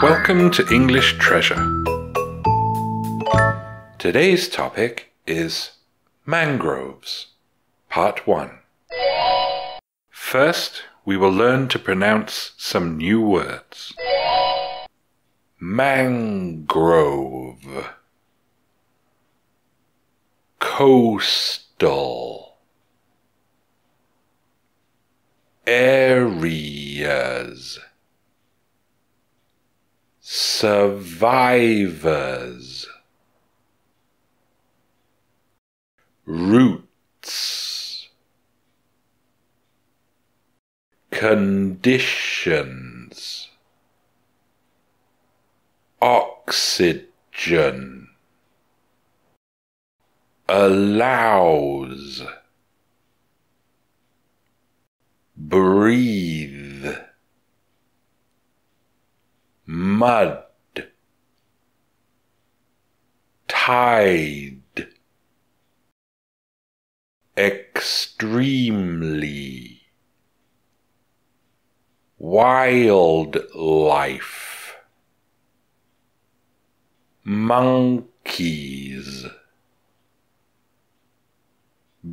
Welcome to English Treasure. Today's topic is mangroves, Part 1. First, we will learn to pronounce some new words. Mangrove, coastal, areas, survivors, roots, conditions, oxygen, allows, breathe, mud, tide, extremely, wildlife, monkeys,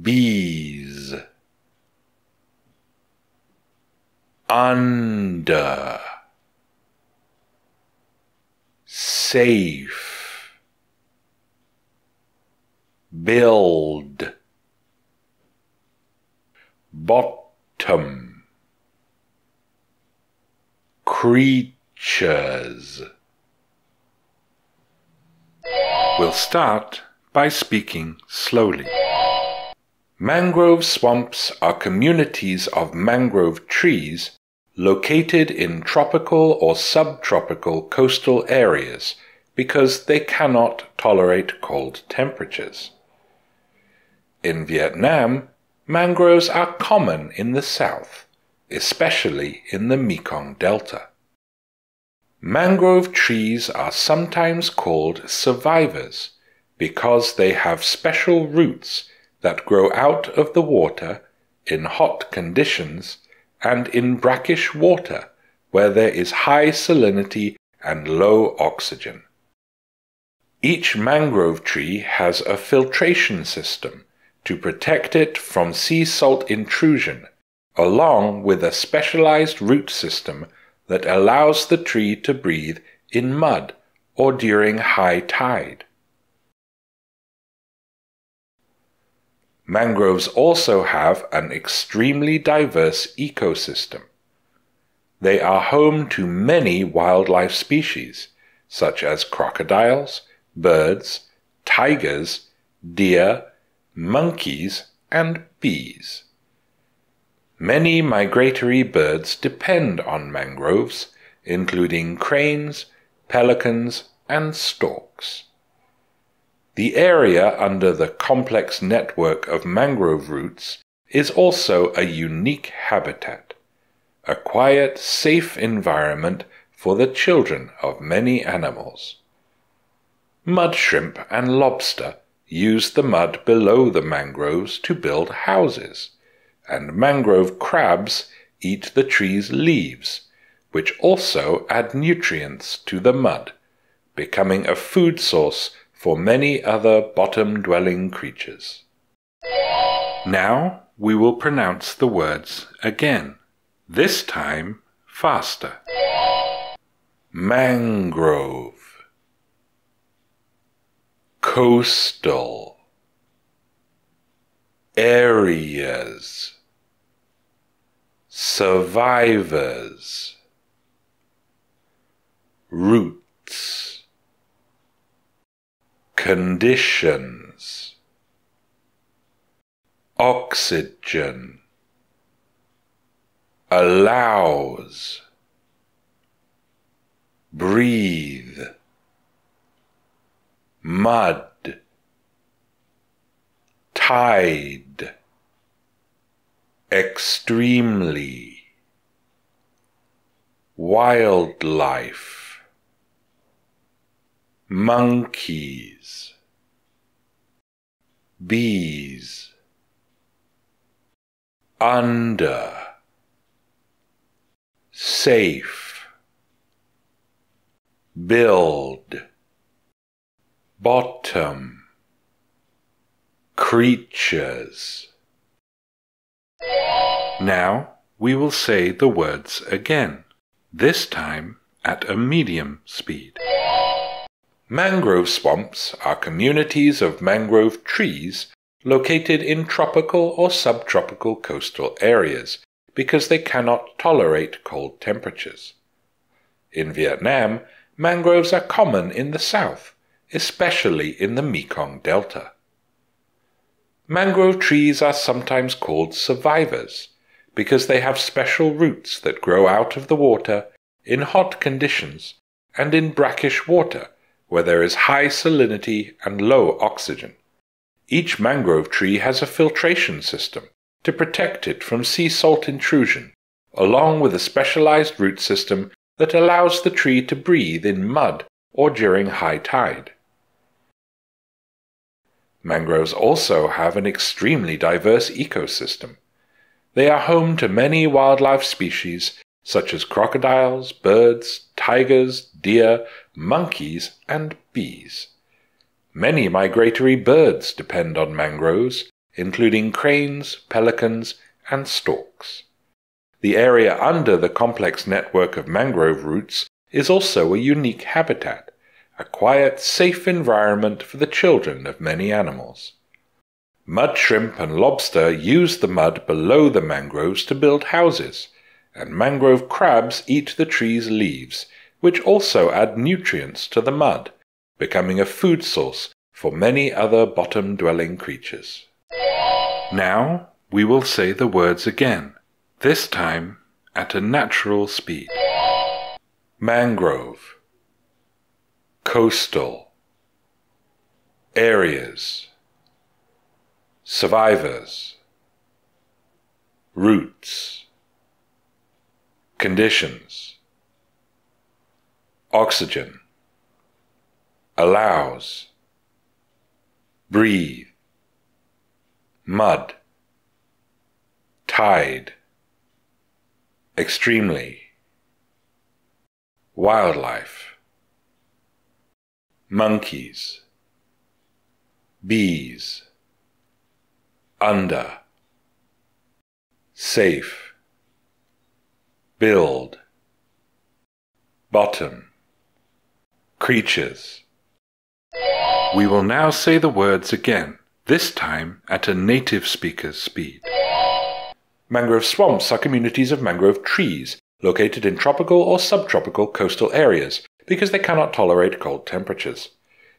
bees, under, safe, build, bottom, creatures. We'll start by speaking slowly. Mangrove swamps are communities of mangrove trees located in tropical or subtropical coastal areas because they cannot tolerate cold temperatures. In Vietnam, mangroves are common in the south, especially in the Mekong Delta. Mangrove trees are sometimes called survivors because they have special roots that grow out of the water in hot conditions and in brackish water where there is high salinity and low oxygen. Each mangrove tree has a filtration system to protect it from sea salt intrusion, along with a specialized root system that allows the tree to breathe in mud or during high tide. Mangroves also have an extremely diverse ecosystem. They are home to many wildlife species, such as crocodiles, birds, tigers, deer, monkeys, and bees. Many migratory birds depend on mangroves, including cranes, pelicans, and storks. The area under the complex network of mangrove roots is also a unique habitat, a quiet, safe environment for the children of many animals. Mud shrimp and lobster use the mud below the mangroves to build houses, and mangrove crabs eat the tree's leaves, which also add nutrients to the mud, becoming a food source for many other bottom-dwelling creatures. Now we will pronounce the words again, this time faster. Mangrove, coastal, areas, survivors, roots, conditions, oxygen, allows, breathe, mud, tide, extremely, wildlife, monkeys, bees, under, safe, build, bottom, creatures. Now we will say the words again, this time at a medium speed. Mangrove swamps are communities of mangrove trees located in tropical or subtropical coastal areas because they cannot tolerate cold temperatures. In Vietnam, mangroves are common in the south, especially in the Mekong Delta. Mangrove trees are sometimes called survivors because they have special roots that grow out of the water in hot conditions and in brackish water where there is high salinity and low oxygen. Each mangrove tree has a filtration system to protect it from sea salt intrusion, along with a specialized root system that allows the tree to breathe in mud or during high tide. Mangroves also have an extremely diverse ecosystem. They are home to many wildlife species such as crocodiles, birds, tigers, deer, monkeys, and bees. Many migratory birds depend on mangroves, including cranes, pelicans, and storks. The area under the complex network of mangrove roots is also a unique habitat, a quiet, safe environment for the children of many animals. Mud shrimp and lobster use the mud below the mangroves to build houses, and mangrove crabs eat the tree's leaves, which also add nutrients to the mud, becoming a food source for many other bottom-dwelling creatures. Now we will say the words again, this time at a natural speed. Mangrove, coastal, areas, survivors, roots, conditions, oxygen, allows, breathe, mud, tide, extremely, wildlife, monkeys, bees, under, safe, build, bottom, creatures. We will now say the words again, this time at a native speaker's speed. Mangrove swamps are communities of mangrove trees located in tropical or subtropical coastal areas because they cannot tolerate cold temperatures.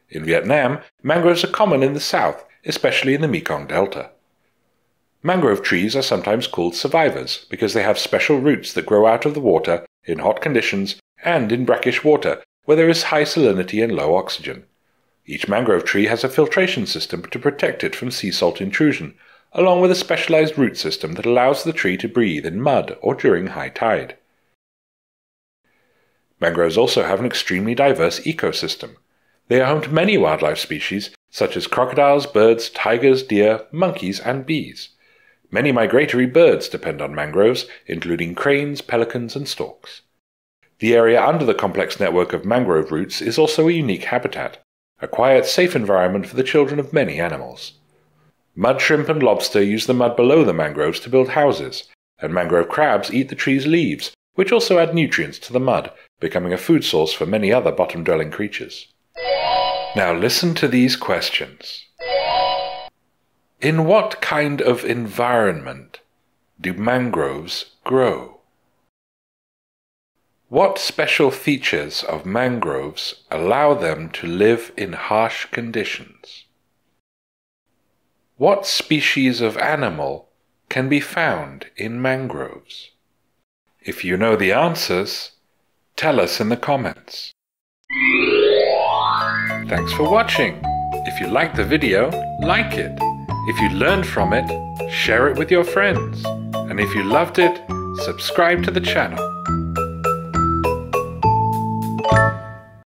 In Vietnam, mangroves are common in the south, especially in the Mekong Delta. Mangrove trees are sometimes called survivors because they have special roots that grow out of the water in hot conditions and in brackish water where there is high salinity and low oxygen. Each mangrove tree has a filtration system to protect it from sea salt intrusion, along with a specialized root system that allows the tree to breathe in mud or during high tide. Mangroves also have an extremely diverse ecosystem. They are home to many wildlife species such as crocodiles, birds, tigers, deer, monkeys, and bees. Many migratory birds depend on mangroves, including cranes, pelicans, and storks. The area under the complex network of mangrove roots is also a unique habitat, a quiet, safe environment for the children of many animals. Mud shrimp and lobster use the mud below the mangroves to build houses, and mangrove crabs eat the tree's leaves, which also add nutrients to the mud, becoming a food source for many other bottom-dwelling creatures. Now listen to these questions. In what kind of environment do mangroves grow? What special features of mangroves allow them to live in harsh conditions? What species of animal can be found in mangroves? If you know the answers, tell us in the comments. Thanks for watching. If you liked the video, like it. If you learned from it, share it with your friends. And if you loved it, subscribe to the channel.